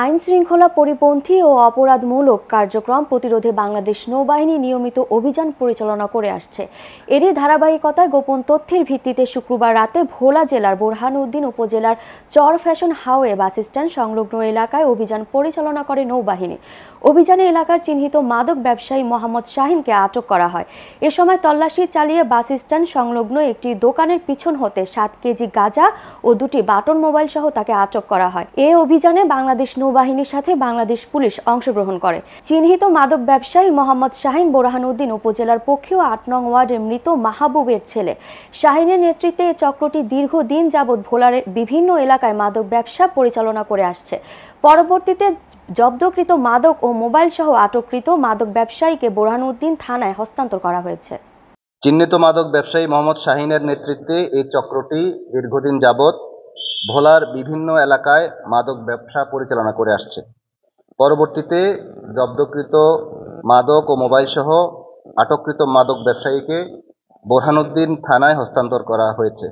আইন শৃঙ্খলা পরিপন্থী ও অপরাধমূলক কার্যক্রম প্রতিরোধে বাংলাদেশ নৌবাহিনী নিয়মিত অভিযান পরিচালনা করে আসছে। এরই ধারাবাহিকতায় গোপন তথ্যের ভিত্তিতে শুক্রবার রাতে ভোলা জেলার বোরহানউদ্দিন উপজেলার চর ফ্যাশন হাইওয়ে বাসস্ট্যান্ড সংলগ্ন এলাকায় অভিযান পরিচালনা করে নৌবাহিনী। অভিযানে এলাকার চিহ্নিত মাদক ব্যবসায়ী মোহাম্মদ শাহিনকে আটক করা হয়। এ সময় তল্লাশি চালিয়ে বাসস্ট্যান্ড সংলগ্ন একটি দোকানের পিছন হতে 7 কেজি গাঁজা ও 2টি বাটন মোবাইল সহ তাকে আটক করা হয়। এ অভিযানে বাংলাদেশ নৌবাহিনীর সাথে বাংলাদেশ পুলিশ অংশগ্রহণ করে। চিহ্নিত মাদক ব্যবসায়ী মোহাম্মদ শাহিন বোরহানউদ্দিন উপজেলার পক্ষীয় 8 নং ওয়ার্ডের মৃত মাহবুবের ছেলে। শাহিনের নেতৃত্বে এই চক্রটি দীর্ঘদিন যাবৎ ভোলার বিভিন্ন এলাকায় মাদক ব্যবসা পরিচালনা করে আসছে। পরবর্তীতে জব্দকৃত মাদক ও মোবাইল সহ আটককৃত মাদক ব্যবসায়ীকে বোরহানউদ্দিন থানায় হস্তান্তর করা হয়েছে। চিহ্নিত মাদক ব্যবসায়ী মোহাম্মদ শাহিনের নেতৃত্বে এই চক্রটি দীর্ঘদিন যাবৎ ভোলার বিভিন্ন এলাকায় মাদক ব্যবসা পরিচালনা করে আসছে। পরবর্তীতে জব্দকৃত মাদক ও মোবাইল সহ আটককৃত মাদক ব্যবসায়ীকে বোরহানউদ্দিন থানায় হস্তান্তর করা হয়েছে।